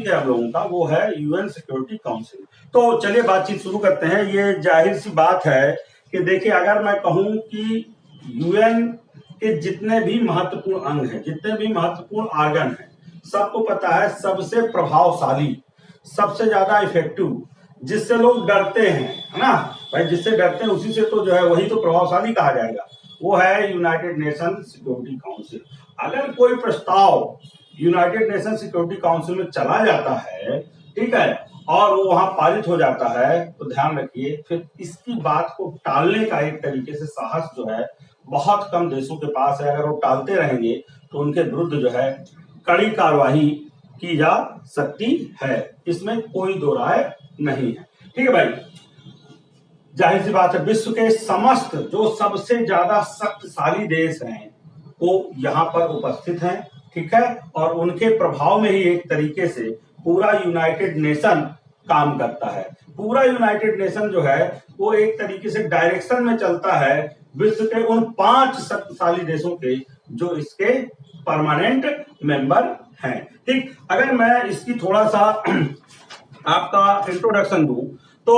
Topic है हम लोगों का, वो है यूएन सिक्योरिटी काउंसिल। तो चलिए बातचीत शुरू करते हैं। ये जाहिर सी बात है कि देखिए, अगर मैं कहूं कि यूएन के जितने भी महत्वपूर्ण अंग हैं, जितने भी महत्वपूर्ण ऑर्गन हैं, सबको पता है सबसे प्रभावशाली, सबसे ज्यादा इफेक्टिव, जिससे लोग डरते हैं, है ना भाई, जिससे डरते हैं उसी से तो जो है वही तो प्रभावशाली कहा जाएगा, वो है यूनाइटेड नेशन सिक्योरिटी काउंसिल। अगर कोई प्रस्ताव यूनाइटेड नेशन सिक्योरिटी काउंसिल में चला जाता है, ठीक है, और वो वहां पारित हो जाता है, तो ध्यान रखिए फिर इसकी बात को टालने का एक तरीके से साहस जो है बहुत कम देशों के पास है। अगर वो टालते रहेंगे तो उनके विरुद्ध जो है कड़ी कार्रवाई की जा सकती है, इसमें कोई दो राय नहीं है। ठीक है भाई, जाहिर सी बात है विश्व के समस्त जो सबसे ज्यादा शक्तिशाली देश हैं वो यहाँ पर उपस्थित हैं, ठीक है, और उनके प्रभाव में ही एक तरीके से पूरा यूनाइटेड नेशन काम करता है। पूरा यूनाइटेड नेशन जो है वो एक तरीके से डायरेक्शन में चलता है विश्व के उन 5 शक्तिशाली देशों के जो इसके परमानेंट मेंबर हैं। ठीक, अगर मैं इसकी थोड़ा सा आपका इंट्रोडक्शन दूं तो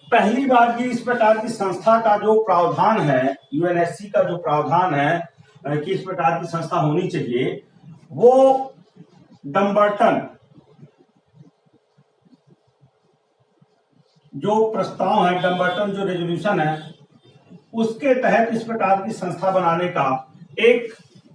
पहली बार की इस प्रकार की संस्था का जो प्रावधान है, यूएनएससी का जो प्रावधान है कि इस प्रकार की संस्था होनी चाहिए, वो डम्बर्टन जो प्रस्ताव है, डम्बर्टन जो रेजोल्यूशन है, उसके तहत इस प्रकार की संस्था बनाने का एक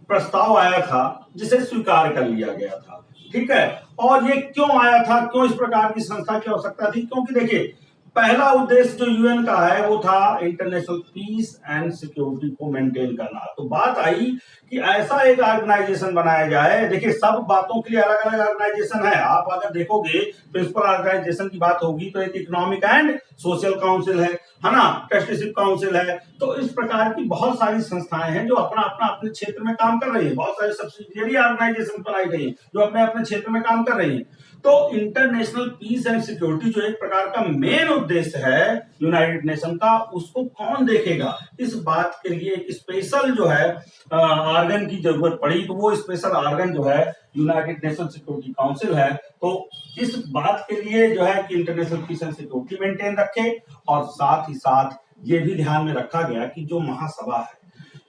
प्रस्ताव आया था जिसे स्वीकार कर लिया गया था। ठीक है, और ये क्यों आया था, क्यों इस प्रकार की संस्था की आवश्यकता थी? क्योंकि देखिए, पहला उद्देश्य जो यूएन का है वो था इंटरनेशनल पीस एंड सिक्योरिटी को मेंटेन करना। तो बात आई कि ऐसा एक ऑर्गेनाइजेशन बनाया जाए। देखिए, सब बातों के लिए अलग अलग ऑर्गेनाइजेशन है। आप अगर देखोगे प्रिंसिपल ऑर्गेनाइजेशन की बात होगी तो एक इकोनॉमिक एंड सोशल काउंसिल है ना, ट्रस्टीशिप काउंसिल है। तो इस प्रकार की बहुत सारी संस्थाएं हैं जो अपना अपना अपने क्षेत्र में काम कर रही है। बहुत सारी सब्सिडियरी ऑर्गेनाइजेशन बनाई गई है जो अपने अपने क्षेत्र में काम कर रही है। तो इंटरनेशनल पीस एंड सिक्योरिटी जो एक प्रकार का मेन उद्देश्य है यूनाइटेड नेशन का, उसको कौन देखेगा? इस बात के लिए एक स्पेशल जो है ऑर्गन की जरूरत पड़ी। तो वो स्पेशल ऑर्गन जो है यूनाइटेड नेशन सिक्योरिटी काउंसिल है। तो इस बात के लिए जो है कि international peace and security maintain रखे, और साथ ही साथ ये भी ध्यान में रखा गया कि जो महासभा है,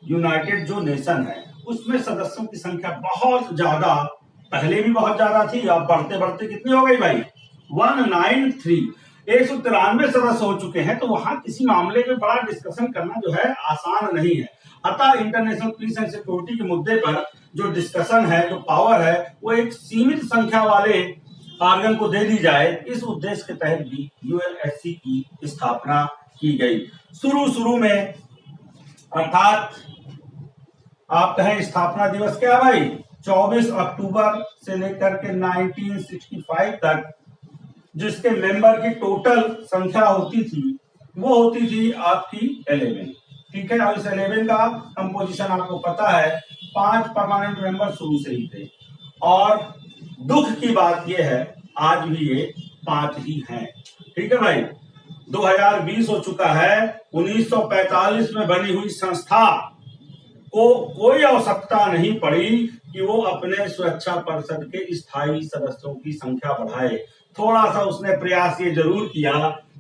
यूनाइटेड जो नेशन है, उसमें सदस्यों की संख्या बहुत ज्यादा, पहले भी बहुत ज्यादा थी, अब बढ़ते बढ़ते कितनी हो गई भाई? 193, 193 सदस्य हो चुके हैं। तो वहां किसी मामले में बड़ा डिस्कशन करना जो है आसान नहीं है। अतः इंटरनेशनल पीस एंड सिक्योरिटी के मुद्दे पर जो डिस्कशन है, जो पावर है, वो एक सीमित संख्या वाले ऑर्गन को दे दी जाए। इस उद्देश्य के तहत भी यूएनएससी की स्थापना की गई। शुरू में, अर्थात आप कहें स्थापना दिवस क्या भाई, 24 अक्टूबर से लेकर के 1965 तक जिसके मेंबर की टोटल संख्या होती थी वो होती थी आपकी 11। ठीक है, और इस 11 का कंपोजिशन आपको पता है, 5 परमानेंट मेंबर शुरू से ही थे। और दुख की बात यह है आज भी ये 5 ही हैं। ठीक है भाई, 2020 हो चुका है। 1945 में बनी हुई संस्था को कोई आवश्यकता नहीं पड़ी कि वो अपने सुरक्षा परिषद के स्थायी सदस्यों की संख्या बढ़ाए। थोड़ा सा उसने प्रयास ये जरूर किया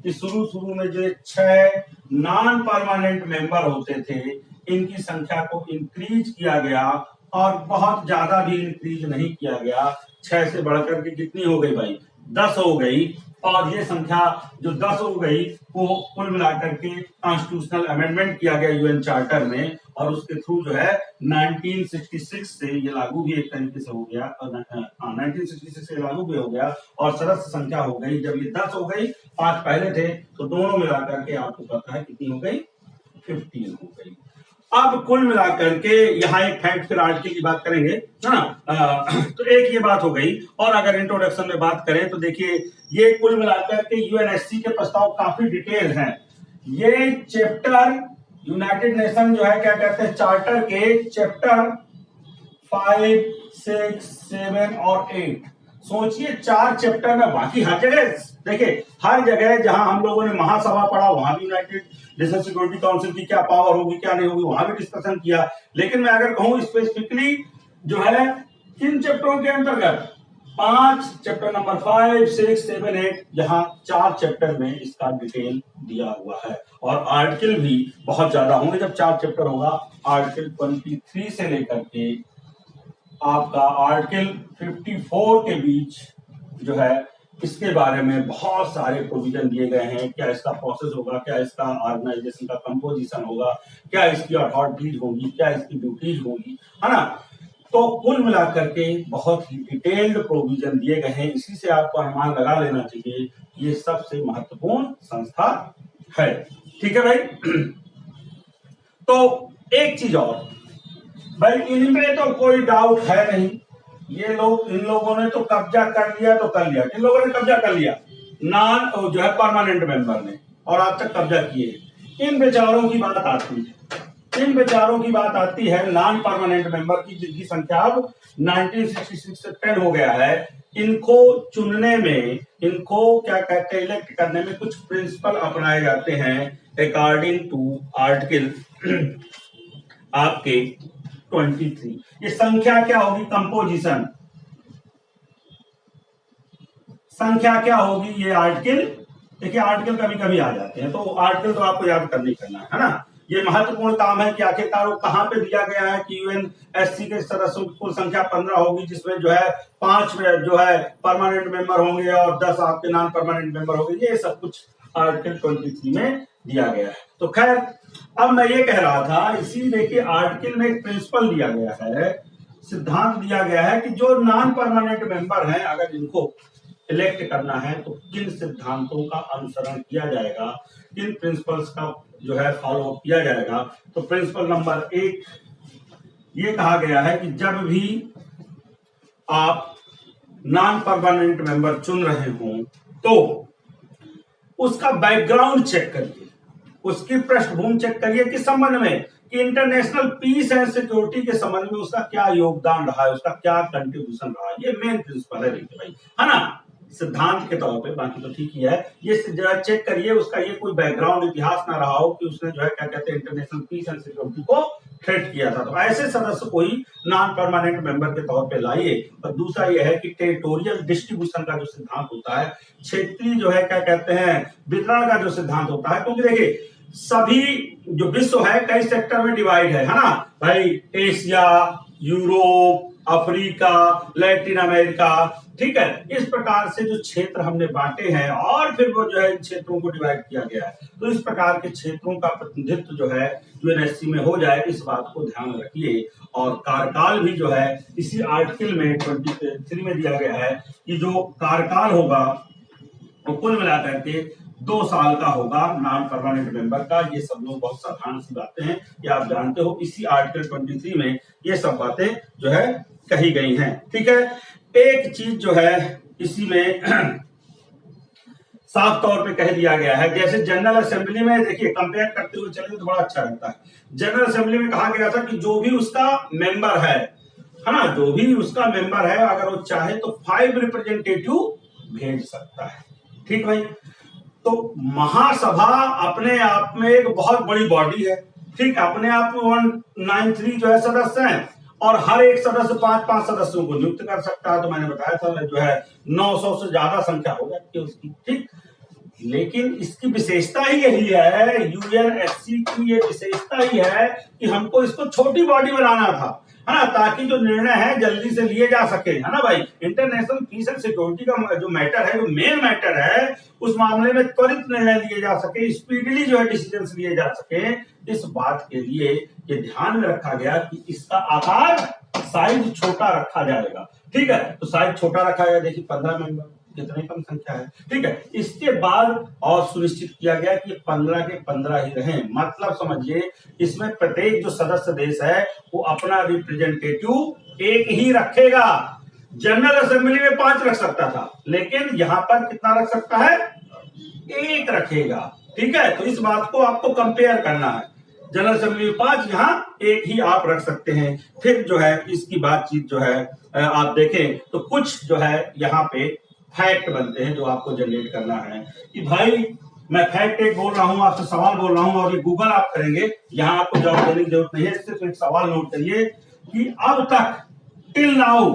कि शुरू में जो 6 नॉन परमानेंट मेंबर होते थे, इनकी संख्या को इंक्रीज किया गया, और बहुत ज्यादा भी इंक्रीज नहीं किया गया। 6 से बढ़कर के कितनी हो गई भाई? 10 हो गई। और ये संख्या जो 10 हो गई वो कुल मिलाकर के कॉन्स्टिट्यूशनल अमेंडमेंट किया गया यूएन चार्टर में, और उसके थ्रू जो है 1966 से ये लागू भी एक तरीके से हो गया, 1966 से लागू भी हो गया, और सदस्य संख्या हो गई, जब ये 10 हो गई, 5 पहले थे, तो दोनों मिलाकर के आपको पता है कितनी हो गई? 15 हो गई। अब कुल मिलाकर के यहाँ एक फैक्ट, फिर आर्टिकल की बात करेंगे ना। तो एक ये बात हो गई। और अगर इंट्रोडक्शन में बात करें तो देखिए, ये कुल मिलाकर के यूएनएससी के प्रस्ताव काफी डिटेल हैं। ये चैप्टर यूनाइटेड नेशन जो है क्या कहते हैं, चार्टर के चैप्टर 5, 6, 7 और 8, सोचिए 4 चैप्टर में। बाकी हर जगह देखिए, हर जगह जहां हम लोगों ने महासभा पढ़ा वहां भी यूनाइटेड नेशन सिक्योरिटी काउंसिल की क्या पावर होगी क्या नहीं होगी वहां भी डिस्कशन किया। लेकिन मैं अगर कहूं स्पेसिफिकली जो है किन चैप्टरों के अंतर्गत, 5 चैप्टर नंबर 5, 6, 7, 8 यहाँ 4 चैप्टर में इसका डिटेल दिया हुआ है और आर्टिकल भी बहुत ज्यादा होंगे। जब 4 चैप्टर होगा, आर्टिकल 23 से लेकर के आपका आर्टिकल 54 के बीच जो है इसके बारे में बहुत सारे प्रोविजन दिए गए हैं। क्या इसका प्रोसेस होगा, क्या इसका ऑर्गेनाइजेशन का कंपोजिशन होगा, क्या इसकी अथॉरिटीज होगी, क्या इसकी ड्यूटीज होगी, है ना। तो कुल मिलाकर के बहुत ही डिटेल्ड प्रोविजन दिए गए हैं। इसी से आपको अनुमान लगा लेना चाहिए ये सबसे महत्वपूर्ण संस्था है। ठीक है भाई। तो एक चीज और भाई, इनमें तो कोई डाउट है नहीं, ये लोग, इन लोगों ने तो कब्जा कर लिया तो कर लिया। इन लोगों ने कब्जा कर लिया, नॉन जो है परमानेंट मेंबर ने, और आज तक कब्जा किए। इन बेचारों की बात आती है, इन बेचारों की बात आती है नॉन परमानेंट मेंबर की, जिनकी संख्या अब 1966 से 10 हो गया है। इनको चुनने में, इनको क्या कहते हैं, इलेक्ट करने में कुछ प्रिंसिपल अपनाए जाते हैं अकॉर्डिंग टू आर्टिकल आपके 23। ये संख्या क्या होगी, कंपोजिशन संख्या क्या होगी, ये आर्टिकल। देखिए आर्टिकल कभी कभी आ जाते हैं, तो आर्टिकल तो आपको याद करना ही करना है ना। ये महत्वपूर्ण काम है कि आखिरकार वो कहां पे दिया गया है कि यूएनएससी के सदस्यों की कुल संख्या 15 होगी, जिसमें जो है 5 जो है परमानेंट मेंबर होंगे और 10 आपके नॉन परमानेंट मेंबर होंगे। ये सब कुछ आर्टिकल 23 में दिया गया है। तो खैर, अब मैं ये कह रहा था, इसी देखिए आर्टिकल में एक प्रिंसिपल दिया गया है, सिद्धांत दिया गया है कि जो नॉन परमानेंट मेंबर हैं, अगर इनको इलेक्ट करना है तो किन सिद्धांतों का अनुसरण किया जाएगा, किन प्रिंसिपल्स का जो है फॉलो किया जाएगा। तो प्रिंसिपल नंबर 1 ये कहा गया है कि जब भी आप नॉन परमानेंट मेंबर चुन रहे हो तो उसका बैकग्राउंड चेक करिए, उसकी पृष्ठभूमि चेक करिए किस संबंध में, कि इंटरनेशनल पीस एंड सिक्योरिटी के संबंध में उसका क्या योगदान रहा है, उसका क्या कंट्रीब्यूशन रहा है। ये मेन प्रिंसिपल है देखिए भाई, है ना, सिद्धांत के तौर पे। बाकी तो ठीक ही है, ये जरा चेक करिए उसका ये कोई बैकग्राउंड इतिहास ना रहा हो कि उसने जो है क्या कहते हैं इंटरनेशनल पीस एंड सिक्योरिटी को थ्रेट किया था। तो ऐसे सदस्य को ही नॉन परमानेंट मेंबर के तौर पे लाइए। और दूसरा ये है कि टेरिटोरियल डिस्ट्रीब्यूशन का जो सिद्धांत होता है, क्षेत्रीय जो है क्या कहते हैं वितरण का जो सिद्धांत होता है, क्योंकि देखिए सभी जो विश्व है कई सेक्टर में डिवाइड है ना भाई, Asia, Europe, Africa, Latin America, ठीक है। इस प्रकार से जो क्षेत्र हमने बांटे हैं और फिर वो जो है इन क्षेत्रों को डिवाइड किया गया है, तो इस प्रकार के क्षेत्रों का प्रतिनिधित्व जो है यूएनएससी में हो जाए, इस बात को ध्यान रखिए। और कार्यकाल भी जो है इसी आर्टिकल में 23 में दिया गया है कि जो कार्यकाल होगा वो कुल मिलाकर के 2 साल का होगा नॉन परमानेंट मेंबर का। ये सब लोग बहुत साधारण सी बातें हैं, ये आप जानते हो, इसी आर्टिकल 23 में ये सब बातें जो है कही गई हैं। ठीक है, एक चीज जो है इसी में साफ तौर पे कह दिया गया है, जैसे जनरल असेंबली में देखिए कंपेयर करते हुए चलेंगे तो बड़ा अच्छा रहता है। जनरल असेंबली में कहा गया था कि जो भी उसका मेंबर है ना, जो भी उसका मेंबर है, अगर वो चाहे तो 5 रिप्रेजेंटेटिव भेज सकता है। ठीक भाई, तो महासभा अपने आप में एक बहुत बड़ी बॉडी है, ठीक, अपने आप में 193 जो है सदस्य हैं और हर एक सदस्य 5-5 सदस्यों को नियुक्त कर सकता है। तो मैंने बताया था जो है 900 से ज्यादा संख्या हो जाती है उसकी, ठीक। लेकिन इसकी विशेषता ही यही है, यूएनएससी की ये विशेषता ही है कि हमको इसको छोटी बॉडी बनाना था, है ना, ताकि जो निर्णय है जल्दी से लिए जा सके, है ना भाई। इंटरनेशनल पीस एंड सिक्योरिटी का जो मैटर है, जो मेन मैटर है, उस मामले में त्वरित निर्णय लिए जा सके, स्पीडली जो है डिसीजन लिए जा सके। इस बात के लिए ये ध्यान में रखा गया कि इसका आकार, साइज छोटा रखा जाएगा, ठीक है। तो साइज छोटा रखा गया, देखिए 15 मेंबर, कितनी कम संख्या है, ठीक है। इसके बाद और सुनिश्चित किया गया कि 15 के 15 ही रहें, मतलब समझिए इसमें प्रत्येक जो सदस्य देश है वो अपना रिप्रेजेंटेटिव एक ही रखेगा। जनरल असेंबली में 5 रख सकता था, लेकिन यहां पर कितना रख सकता है, 1 रखेगा, ठीक है। तो इस बात को आपको कंपेयर करना है, जनरल असेंबली में 5, यहाँ 1 ही आप रख सकते हैं। फिर जो है इसकी बातचीत जो है आप देखें तो कुछ जो है यहाँ पे फैक्ट बनते हैं जो आपको जनरेट करना है कि भाई मैं फैक्ट एक बोल रहा हूं, आपसे सवाल बोल रहा हूं और ये गूगल आप करेंगे, यहां आपको जवाब देने की जरूरत नहीं है। सिर्फ एक सवाल नोट करिए कि अब तक till now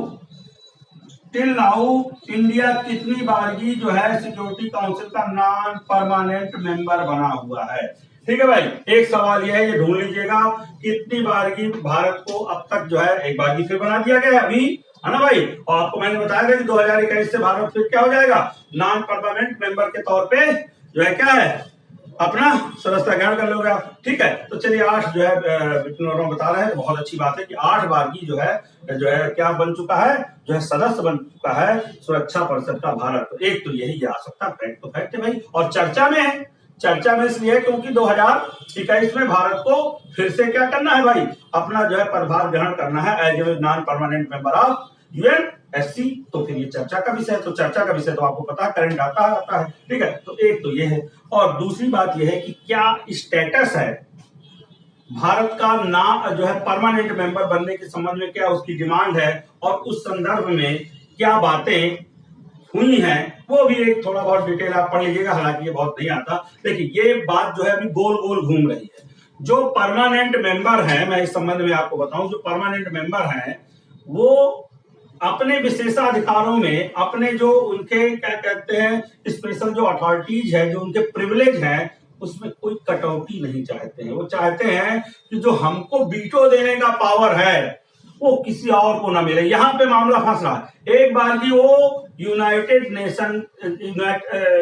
till now India कितनी बारगी जो है सिक्योरिटी काउंसिल का नॉन परमानेंट मेंबर बना हुआ है? ठीक है भाई, एक सवाल यह है, ये ढूंढ लीजिएगा, कितनी बारगी भारत को अब तक जो है, एक बारगी फिर बना दिया गया है अभी, है ना भाई। और आपको मैंने बताया था कि 2021 से भारत फिर क्या हो जाएगा, नॉन परमानेंट मेंबर के तौर पे जो है क्या है, अपना सदस्यता ग्रहण कर लोगे आप। ठीक है, तो चलिए 8 जो है बता रहे हैं, बहुत अच्छी बात है कि 8 बारगी जो है क्या बन चुका है, जो है सदस्य बन चुका है सुरक्षा परिषद का भारत। तो एक तो यही आ सकता, फैक्ट तो फैक्ट है भाई। और चर्चा में है, चर्चा में इसलिए क्योंकि 2021 में भारत को फिर से क्या करना है भाई, अपना जो है पदभार ग्रहण करना है as a non permanent member of UNSC. तो फिर ये चर्चा का विषय है, तो चर्चा का विषय तो आपको पता है, करंट आता है। ठीक है, तो एक तो ये है, और दूसरी बात ये है कि क्या स्टेटस है भारत का ना जो है परमानेंट मेंबर बनने के संबंध में, क्या उसकी डिमांड है, और उस संदर्भ में क्या बातें हुई हैं, वो भी एक थोड़ा बहुत डिटेल आप पढ़ लीजिएगा, हालांकि ये बहुत नहीं आता। देखिए ये बात जो है अभी गोल गोल घूम रही है। जो परमानेंट मेंबर है, मैं इस संबंध में आपको बताऊं, जो परमानेंट मेंबर है वो अपने विशेषाधिकारों में, अपने जो उनके क्या कहते हैं स्पेशल जो अथॉरिटीज है, जो उनके प्रिविलेज है, उसमें कोई कटौती नहीं चाहते हैं। वो चाहते हैं कि जो हमको वीटो देने का पावर है वो किसी और को ना मिले। यहाँ पे मामला फंस रहा है। एक बार की वो यूनाइटेड नेशन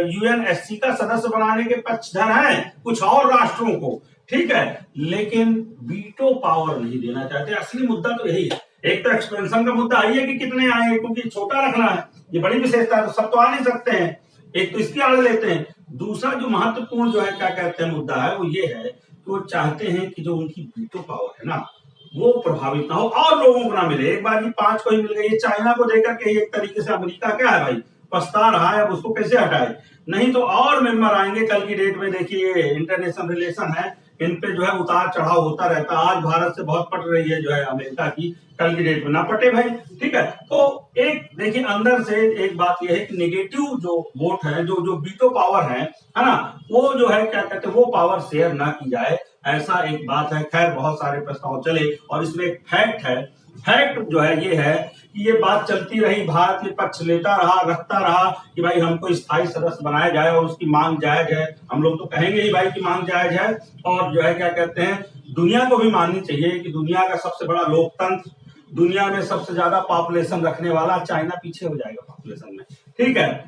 यूएनएससी का सदस्य बनाने के पक्षधर हैं कुछ और राष्ट्रों को, ठीक है, लेकिन वीटो पावर नहीं देना चाहते। असली मुद्दा तो यही है। एक तो एक्सपेंशन का मुद्दा आई है कि कितने आए, क्योंकि छोटा रखना है, ये बड़ी विशेषता है, तो सब तो आ नहीं सकते हैं, एक तो इसकी आड़ लेते हैं। दूसरा जो महत्वपूर्ण जो है क्या कहते हैं मुद्दा है, वो ये है कि वो चाहते हैं कि जो उनकी वीटो पावर है ना, वो प्रभावित ना हो और लोगों को ना मिले। एक बार 5 को ही मिल गई, चाइना को देकर के एक तरीके से अमेरिका क्या है भाई, पछता रहा है, अब उसको कैसे हटाए। नहीं तो और मेंबर आएंगे कल की डेट में। देखिए इंटरनेशनल रिलेशन है, इन पे जो है उतार चढ़ाव होता रहता है। आज भारत से बहुत पट रही है जो है अमेरिका की, कल की डेट में ना पटे भाई। ठीक है, तो एक देखिए अंदर से एक बात यह है कि नेगेटिव जो वोट है, जो वीटो पावर है ना, वो जो है क्या कहते हैं, वो पावर शेयर ना की जाए, ऐसा एक बात है। खैर बहुत सारे प्रस्ताव चले, और इसमें एक फैक्ट है। फैक्ट जो है ये है कि ये बात चलती रही, भारत ये पक्ष लेता रहा कि भाई हमको स्थायी सदस्य बनाया जाए और उसकी मांग जायज है। हम लोग तो कहेंगे ही भाई कि मांग जायज है, और जो है क्या कहते हैं, दुनिया को भी माननी चाहिए कि दुनिया का सबसे बड़ा लोकतंत्र, दुनिया में सबसे ज्यादा पॉपुलेशन रखने वाला चाइना पीछे हो जाएगा पॉपुलेशन में। ठीक है,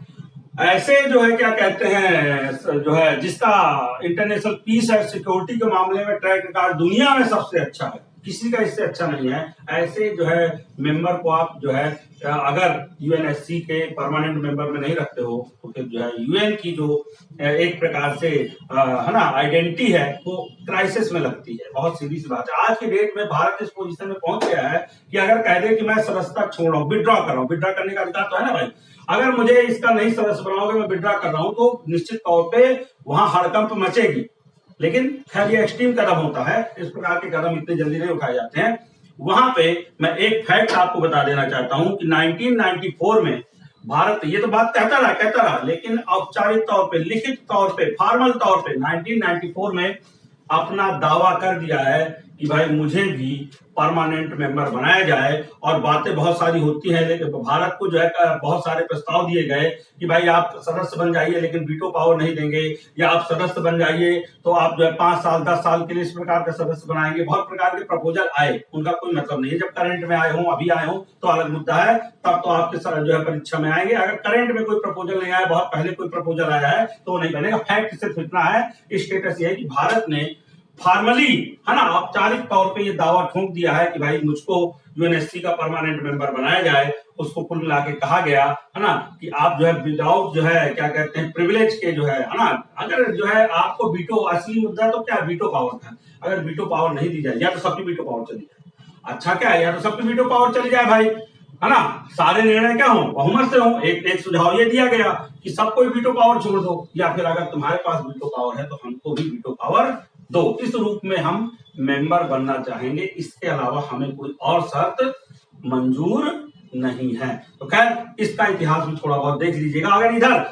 ऐसे जो है क्या कहते हैं, जो है जिसका इंटरनेशनल पीस एंड सिक्योरिटी के मामले में ट्रैक रिकॉर्ड दुनिया में सबसे अच्छा है, किसी का इससे अच्छा नहीं है, ऐसे जो है मेंबर को आप जो है अगर यूएनएससी के परमानेंट मेंबर में नहीं रखते हो, तो फिर जो है यूएन की जो एक प्रकार से है ना आइडेंटिटी है, वो क्राइसिस में लगती है। बहुत सीधी सी बात है। आज की डेट में भारत इस पोजीशन में पहुंच गया है कि अगर कह दे कि मैं सदस्यता छोड़ रहा हूँ, विड्रॉ कर रहा हूँ, विड्रॉ करने का अधिकार तो है ना भाई, अगर मुझे इसका नहीं सदस्य बनाओगे, मैं विड्रॉ कर रहा हूं, तो निश्चित तौर पे वहां हड़कंप मचेगी। लेकिन खैर ये एक्सट्रीम कदम होता है, इस प्रकार के कदम इतने जल्दी नहीं उठाए जाते हैं। वहां पे मैं एक फैक्ट आपको बता देना चाहता हूं कि 1994 में भारत, ये तो बात कहता रहा, लेकिन औपचारिक तौर पे, लिखित तौर पे, फॉर्मल तौर पे 1994 में अपना दावा कर दिया है कि भाई मुझे भी परमानेंट मेंबर बनाया जाए। और बातें बहुत सारी होती हैं, लेकिन भारत को जो है बहुत सारे प्रस्ताव दिए गए कि भाई आप सदस्य बन जाइए लेकिन वीटो पावर नहीं देंगे, या आप सदस्य बन जाइए तो आप जो है 5 साल 10 साल के लिए इस प्रकार का सदस्य बनाएंगे। बहुत प्रकार के प्रपोजल आए, उनका कोई मतलब नहीं है। जब करंट में आए हों, अभी आए हों तो अलग मुद्दा है, तब तो आपके जो है परीक्षा में आएंगे। अगर करंट में कोई प्रपोजल नहीं आया, बहुत पहले कोई प्रपोजल आया है, तो वो नहीं बनेगा। फैक्ट सिर्फ इतना है, स्टेटस ये है कि भारत ने फॉर्मली, है ना, औपचारिक तौर पे ये दावा ठोक दिया है कि भाई मुझको यूएनएससी का परमानेंट मेंबर बनाया जाए। उसको कुल मिला के कहा गया है ना कि आप जो है विदाउट जो है क्या कहते हैं प्रिविलेज के जो है ना, अगर जो है आपको वीटो, असली मुद्दा तो क्या वीटो पावर था, अगर वीटो पावर नहीं दी जाए, या तो सबकी वीटो पावर चली जाए, अच्छा क्या है, या तो सबकी वीटो पावर चली जाए भाई, है ना, सारे निर्णय क्या हो, बहुमत से हो। एक सुझाव ये दिया गया कि सबको वीटो पावर छोड़ दो, या फिर अगर तुम्हारे पास वीटो पावर है तो हमको भी वीटो पावर दो। इस रूप में हम मेंबर बनना चाहेंगे, इसके अलावा हमें कोई और शर्त मंजूर नहीं है। तो खैर इसका इतिहास भी थोड़ा बहुत देख लीजिएगा। अगर इधर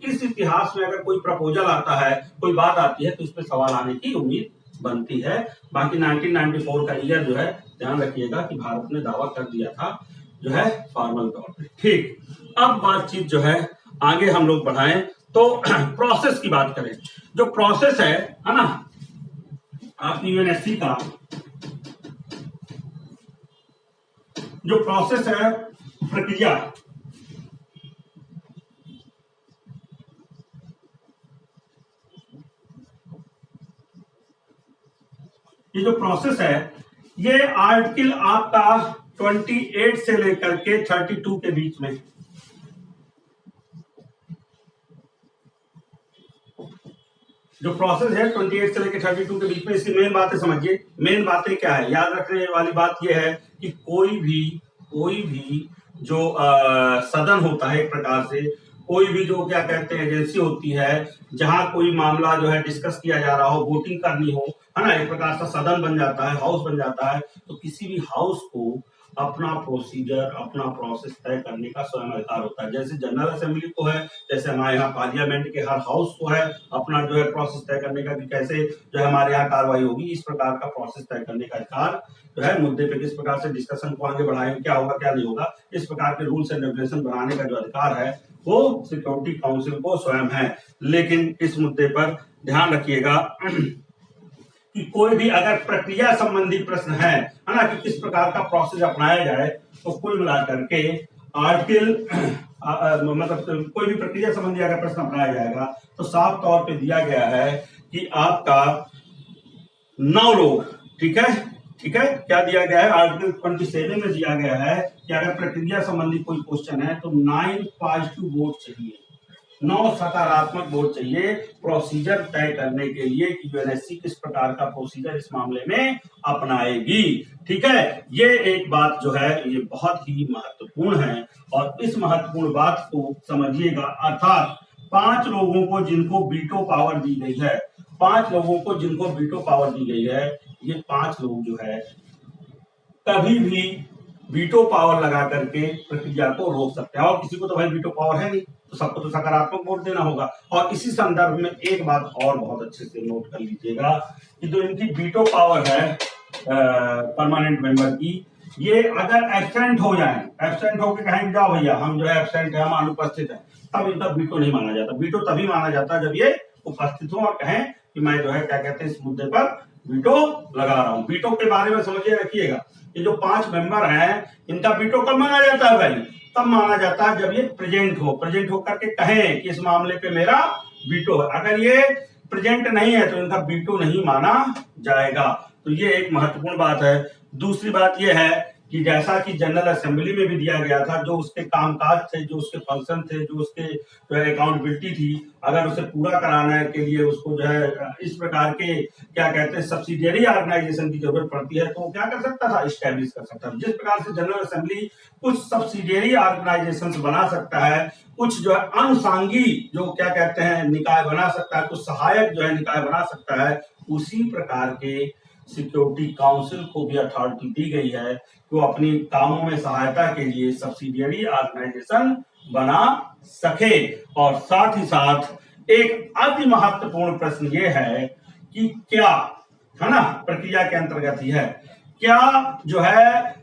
इस इतिहास में अगर कोई प्रपोजल आता है, कोई बात आती है, तो इस पे सवाल आने की उम्मीद बनती है। बाकी 1994 का ईयर जो है ध्यान रखिएगा कि भारत ने दावा कर दिया था जो है फॉर्मल तौर पे। ठीक, अब बातचीत जो है आगे हम लोग बढ़ाएं तो प्रोसेस की बात करें। जो प्रोसेस है ना, आपकी यूएनएससी का जो प्रोसेस है, प्रक्रिया, ये जो प्रोसेस है ये आर्टिकल आपका 28 से लेकर के 32 के बीच में, जो प्रोसेस है 28 से लेकर 32 के बीच में, इसकी मेन बातें समझिए। मेन बातें क्या है, याद रखने वाली बात यह है कि कोई भी जो सदन होता है, एक प्रकार से कोई भी जो क्या कहते हैं एजेंसी होती है, जहां कोई मामला जो है डिस्कस किया जा रहा हो, वोटिंग करनी हो, है ना, एक प्रकार से सदन बन जाता है, हाउस बन जाता है। तो किसी भी हाउस को अपना प्रोसीजर, अपना प्रोसेस तय करने का स्वयं अधिकार होता है। जैसे जनरल असेंबली को है, जैसे हमारे यहाँ पार्लियामेंट के हर हाउस को है अपना जो है प्रोसेस तय करने का कि कैसे जो है हमारे यहाँ कार्रवाई होगी। इस प्रकार का प्रोसेस तय करने का अधिकार जो है, मुद्दे पे किस प्रकार से डिस्कशन को आगे बढ़ाएंगे, क्या होगा क्या नहीं होगा, इस प्रकार के रूल्स एंड रेगुलेशन बनाने का जो अधिकार है वो सिक्योरिटी काउंसिल को स्वयं है। लेकिन इस मुद्दे पर ध्यान रखिएगा कि कोई भी अगर प्रक्रिया संबंधी प्रश्न है ना, कि किस प्रकार का प्रोसेस अपनाया जाए, तो कुल मिलाकर के आर्टिकल मतलब कोई भी प्रक्रिया संबंधी अगर प्रश्न अपनाया जाएगा तो साफ तौर पे दिया गया है कि आपका 9 लोग, ठीक है, क्या दिया गया है, आर्टिकल 27 में दिया गया है कि अगर प्रक्रिया संबंधी कोई क्वेश्चन है तो 9 पॉजिटिव वोट चाहिए, 9 सकारात्मक वोट चाहिए प्रोसीजर तय करने के लिए कि यूएनएससी किस प्रकार का प्रोसीजर इस मामले में अपनाएगी। ठीक है, ये एक बात जो है ये बहुत ही महत्वपूर्ण है और इस महत्वपूर्ण बात को समझिएगा। अर्थात 5 लोगों को जिनको वीटो पावर दी गई है, 5 लोगों को जिनको वीटो पावर दी गई है, ये 5 लोग जो है कभी भी वीटो पावर लगा करके प्रक्रिया को रोक सकते हैं। और किसी को तो भाई वीटो पावर है नहीं, तो सबको तो सकारात्मक वोट देना होगा। और इसी संदर्भ में एक बात और बहुत अच्छे से नोट कर लीजिएगा कि जो इनकी वीटो पावर है परमानेंट मेंबर की, ये अगर एब्सेंट हो जाए, एब्सेंट होकर कहें जाओ भैया हम जो है एब्सेंट है, हम अनुपस्थित है, तब इनका वीटो नहीं माना जाता। वीटो तभी माना जाता है जब ये उपस्थित हो और कहें कि मैं जो है क्या कहते हैं इस मुद्दे पर वीटो लगा रहा हूं। वीटो के बारे में समझिए रखिएगा, ये जो 5 मेंबर हैं इनका वीटो कब माना जाता है भाई, तब माना जाता है जब ये प्रेजेंट होकर के कहें कि इस मामले पे मेरा वीटो है। अगर ये प्रेजेंट नहीं है तो इनका वीटो नहीं माना जाएगा। तो ये एक महत्वपूर्ण बात है। दूसरी बात ये है कि जैसा कि जनरल असेंबली में भी दिया गया था, जो उसके कामकाज थे, जो उसके फंक्शन थे, जो उसके जो है अकाउंटेबिलिटी थी, अगर उसे पूरा कराने के लिए उसको जो है इस प्रकार के क्या कहते हैं सब्सिडियरी ऑर्गेनाइजेशन की जरूरत पड़ती है, तो वो क्या कर सकता था, स्टैब्लिश कर सकता था। जिस प्रकार से जनरल असेंबली कुछ सब्सिडियरी ऑर्गेनाइजेशन बना सकता है, कुछ जो है अनुषांगी जो क्या कहते हैं निकाय बना सकता है, कुछ सहायक जो है निकाय बना सकता है, उसी प्रकार के सिक्योरिटी काउंसिल को भी अथॉरिटी दी गई है कि वो अपनी कामों में सहायता के लिए सब्सिडियरी ऑर्गेनाइजेशन बना सके। और साथ ही साथ एक अति महत्वपूर्ण प्रश्न ये है कि क्या, है ना, प्रक्रिया के अंतर्गत ही है, क्या जो है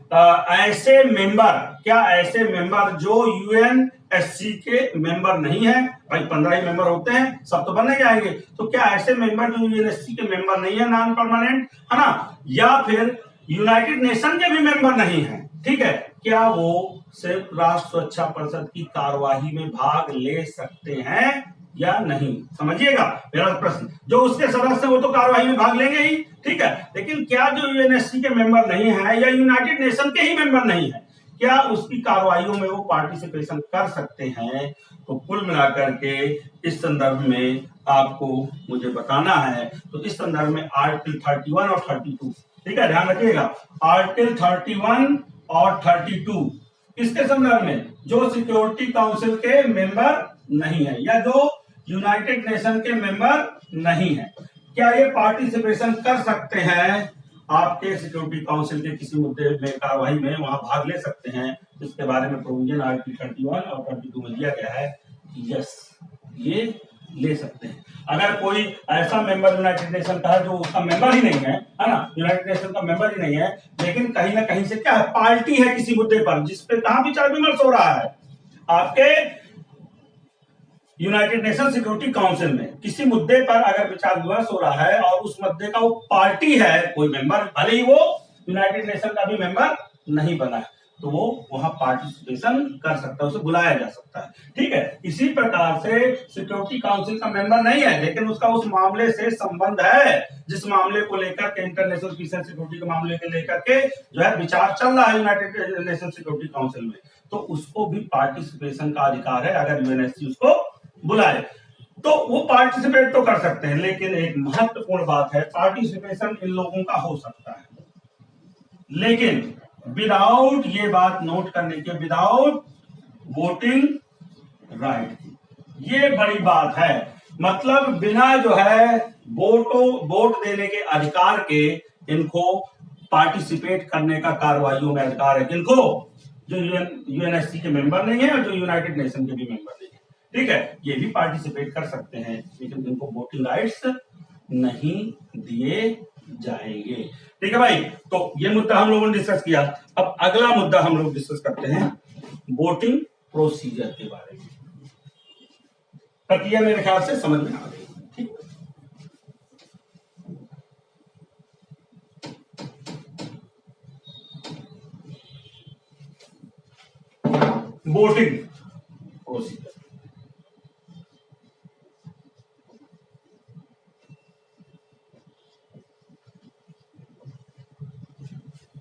ऐसे मेंबर जो यूएनएससी के मेंबर नहीं है, भाई 15 ही मेंबर होते हैं, सब तो बनने जाएंगे, तो क्या ऐसे मेंबर जो यूएनएससी के मेंबर नहीं है, नॉन परमानेंट, है ना, या फिर यूनाइटेड नेशन के भी मेंबर नहीं है, ठीक है, क्या वो संयुक्त राष्ट्र सुरक्षा परिषद की कार्यवाही में भाग ले सकते हैं या नहीं? समझिएगा मेरा प्रश्न, जो उसके सदस्य वो तो कार्यवाही में भाग लेंगे ही, ठीक है, लेकिन क्या जो यूएनएससी के मेंबर नहीं है या यूनाइटेड नेशन के ही मेंबर नहीं है, क्या उसकी कार्रवाइयों में वो पार्टिसिपेशन कर सकते हैं? तो कुल मिलाकर के इस संदर्भ में आपको मुझे बताना है। तो इस संदर्भ में आर्टिकल 31 और 32, ठीक है, ध्यान रखिएगा, आर्टिकल 31 और 32 इसके संदर्भ में जो सिक्योरिटी काउंसिल के मेंबर नहीं है या जो यूनाइटेड नेशन के मेंबर नहीं है, क्या ये पार्टिसिपेशन कर सकते हैं आपके सिक्योरिटी काउंसिल के किसी मुद्दे में, कार्रवाई में वहां भाग ले सकते हैं? इसके बारे में प्रोविजन आर्टिकल 31 और 32 में दिया गया है कि यस, ये ले सकते हैं। अगर कोई ऐसा मेंबर यूनाइटेड नेशन का है जो उसका मेंबर ही नहीं है ना, यूनाइटेड नेशन का मेंबर ही नहीं है, लेकिन कहीं ना कहीं से क्या है, पार्टी है किसी मुद्दे पर जिसपे कहां विचार विमर्श हो रहा है, आपके यूनाइटेड नेशन सिक्योरिटी काउंसिल में किसी मुद्दे पर अगर विचार विमर्श हो रहा है और उस मुद्दे का वो पार्टी है, कोई मेंबर, भले ही वो यूनाइटेड नेशन का भी मेंबर नहीं बना है, तो वो वहां पार्टिसिपेशन कर सकता है, उसे बुलाया जा सकता है। ठीक है, इसी प्रकार से सिक्योरिटी काउंसिल का मेंबर नहीं है लेकिन उसका उस मामले से संबंध है जिस मामले को लेकर के, इंटरनेशनल पीस एंड सिक्योरिटी के मामले के लेकर के जो है विचार चल रहा है यूनाइटेड नेशन सिक्योरिटी काउंसिल में, तो उसको भी पार्टिसिपेशन का अधिकार है। अगर यूएनएससी उसको बुलाए तो वो पार्टिसिपेट तो कर सकते हैं, लेकिन एक महत्वपूर्ण बात है, पार्टिसिपेशन इन लोगों का हो सकता है लेकिन विदाउट, ये बात नोट करने के, विदाउट वोटिंग राइट, ये बड़ी बात है। मतलब बिना जो है वोट देने के अधिकार के इनको पार्टिसिपेट करने का कार्रवाइयों में अधिकार है। किनको? जो यूएनएससी के मेंबर नहीं है और जो यूनाइटेड नेशन के भी मेंबर नहीं है। ठीक है, ये भी पार्टिसिपेट कर सकते हैं लेकिन इनको वोटिंग राइट्स नहीं दिए जाएंगे। ठीक है भाई, तो ये मुद्दा हम लोगों ने डिस्कस किया। अब अगला मुद्दा हम लोग डिस्कस करते हैं वोटिंग प्रोसीजर के बारे में। प्रक्रिया मेरे ख्याल से समझ में आ गई। ठीक, वोटिंग प्रोसीजर,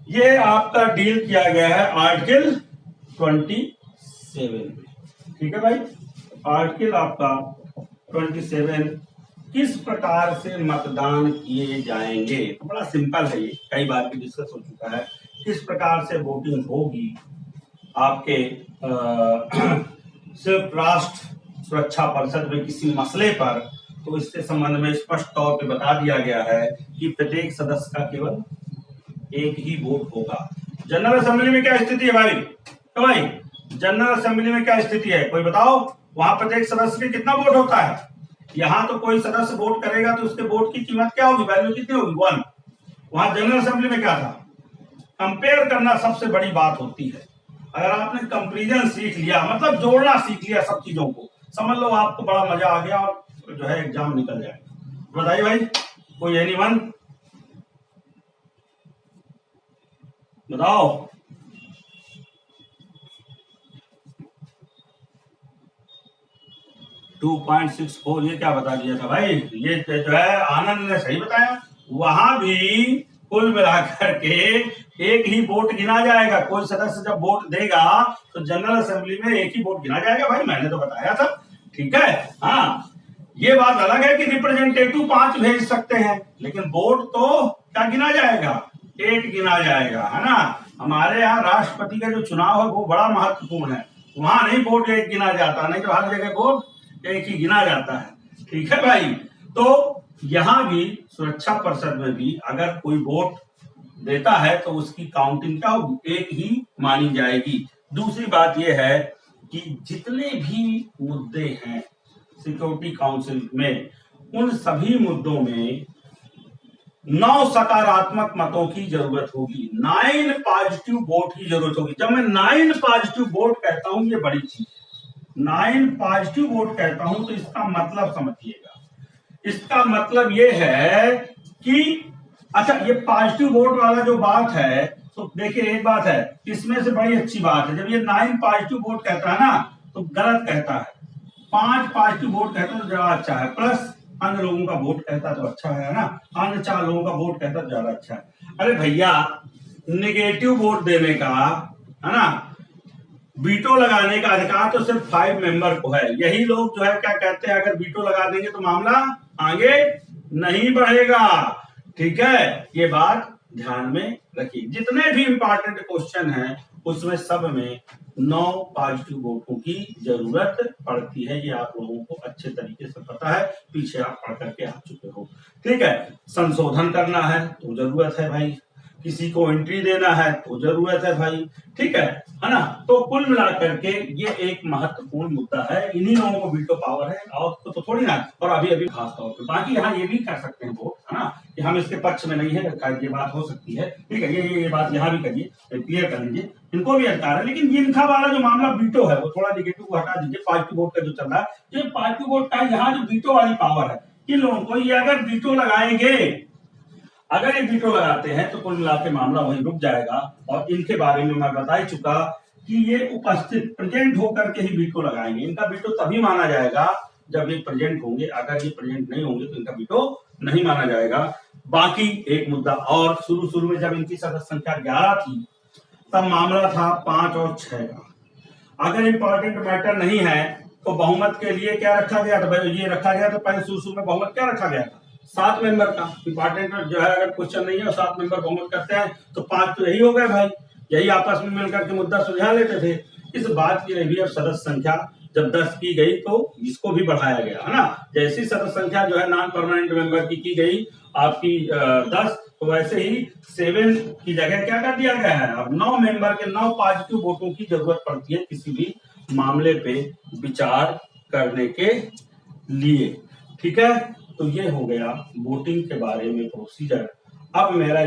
ये आपका डील किया गया है आर्टिकल 27 में। ठीक है भाई, आर्टिकल आपका 27 किस प्रकार से मतदान किए जाएंगे, तो बड़ा सिंपल है, ये कई बार भी डिस्कस हो चुका है। किस प्रकार से वोटिंग होगी आपके संयुक्त राष्ट्र सुरक्षा परिषद में किसी मसले पर, तो इसके संबंध में स्पष्ट तौर पे बता दिया गया है कि प्रत्येक सदस्य का केवल एक ही वोट होगा। जनरल असेंबली में क्या स्थिति है भाई? तो भाई जनरल असेंबली में क्या स्थिति है, कोई बताओ? वहां प्रत्येक सदस्य के कितना वोट होता है? यहाँ तो कोई सदस्य वोट करेगा तो उसके वोट की कीमत क्या होगी, वैल्यू कितनी होगी? 1। वहां जनरल असेंबली में क्या था? कंपेयर करना सबसे बड़ी बात होती है। अगर आपने कंपेरिजन सीख लिया, मतलब जोड़ना सीख लिया सब चीजों को, समझ लो आपको बड़ा मजा आ गया और जो है एग्जाम निकल जाएगा। बताइए भाई, कोई एनीवन बताओ? .64 ये क्या बता दिया था भाई? ये जो है आनंद ने सही बताया, वहां भी कुल मिलाकर के एक ही वोट गिना जाएगा। कोई सदस्य जब वोट देगा तो जनरल असेंबली में एक ही वोट गिना जाएगा भाई, मैंने तो बताया था। ठीक है, हाँ, ये बात अलग है कि रिप्रेजेंटेटिव 5 भेज सकते हैं लेकिन वोट तो क्या गिना जाएगा? एक गिना जाएगा, है ना। हमारे यहाँ राष्ट्रपति का जो चुनाव है वो बड़ा महत्वपूर्ण है, वहां नहीं वोट एक गिना जाता, नहीं तो हर जगह वोट एक ही गिना जाता है। ठीक है भाई, तो यहां भी सुरक्षा परिषद में भी अगर कोई वोट देता है तो उसकी काउंटिंग क्या होगी? एक ही मानी जाएगी। दूसरी बात यह है कि जितने भी मुद्दे हैं सिक्योरिटी काउंसिल में, उन सभी मुद्दों में 9 सकारात्मक मतों की जरूरत होगी, 9 पॉजिटिव वोट की जरूरत होगी। जब मैं 9 पॉजिटिव वोट कहता हूं, ये बड़ी चीज, 9 पॉजिटिव वोट कहता हूं तो इसका मतलब समझिएगा। इसका मतलब ये है कि अच्छा, ये पॉजिटिव वोट वाला जो बात है, तो देखिए एक बात है इसमें से बड़ी अच्छी बात है, जब ये 9 पॉजिटिव वोट कहता है ना तो गलत कहता है। 5 पॉजिटिव वोट कहता है तो ज्यादा अच्छा है, प्लस अन्य लोगों का वोट कहता तो अच्छा है ना, अन्य 4 लोगों का वोट कहता तो ज्यादा अच्छा है। अरे भैया, नेगेटिव वोट देने का, है ना, वीटो लगाने का अधिकार तो सिर्फ 5 मेंबर को है। यही लोग जो है क्या कहते हैं, अगर वीटो लगा देंगे तो मामला आगे नहीं बढ़ेगा। ठीक है, ये बात ध्यान में रखिए। जितने भी इंपॉर्टेंट क्वेश्चन हैं उसमें सब में 9 पॉजिटिव वोटों की जरूरत पड़ती है, ये आप लोगों को अच्छे तरीके से पता है, पीछे आप पढ़ करके आ चुके हो। ठीक है, संशोधन करना है तो जरूरत है भाई, किसी को एंट्री देना है तो जरूरत है भाई, ठीक है ना। तो कुल मिलाकर के ये एक महत्वपूर्ण मुद्दा है, इन्हीं लोगों को वीटो पावर है और तो थोड़ी ना। और अभी खास तौर पे बाकी यहाँ ये भी कर सकते हैं वोट, है ना, कि हम इसके पक्ष में नहीं है, ये बात हो सकती है, ठीक है। ये बात यहाँ भी करिए, क्लियर कर लीजिए, इनको भी अधिकार है। लेकिन इनका वाला जो मामला वीटो है वो थोड़ा निगेटिव को हटा दीजिए, पॉजिटिव वोट का जो चल रहा है, ये पॉजिटिव वोट का यहाँ जो वीटो वाली पावर है, इन लोगों को ये अगर वीटो लगाएंगे, अगर ये वीटो लगाते हैं तो कुल मिला के मामला वहीं रुक जाएगा। और इनके बारे में मैं बता ही चुका कि ये उपस्थित प्रेजेंट होकर के ही वीटो लगाएंगे। इनका वीटो तभी माना जाएगा जब ये प्रेजेंट होंगे, अगर ये प्रेजेंट नहीं होंगे तो इनका वीटो नहीं माना जाएगा। बाकी एक मुद्दा और, शुरू में जब इनकी सदस्य संख्या 11 थी तब मामला था 5 और 6 का। अगर इंपॉर्टेंट मैटर नहीं है तो बहुमत के लिए क्या रखा गया था भाई, ये रखा गया था पहले शुरू में बहुमत क्या रखा गया था, 7 मेंबर का। इंपॉर्टेंट जो है अगर क्वेश्चन नहीं है और 7 मेंबर बहुमत करते हैं तो 5 तो यही हो गए भाई, यही आपस में मिलकर के मुद्दा सुलझा लेते थे। इस बात की भी अब सदस्य संख्या जब 10 की गई तो इसको भी बढ़ाया गया, है ना। जैसी सदस्य संख्या जो है नॉन परमानेंट मेंबर की गई आपकी 10, तो वैसे ही 7 की जगह क्या कर दिया गया है, अब 9 मेंबर के 9 पॉजिटिव वोटों की जरूरत पड़ती है किसी भी मामले पे विचार करने के लिए, ठीक है। तो ये हो गया वोटिंग के बारे में प्रोसीजर। अब मेरा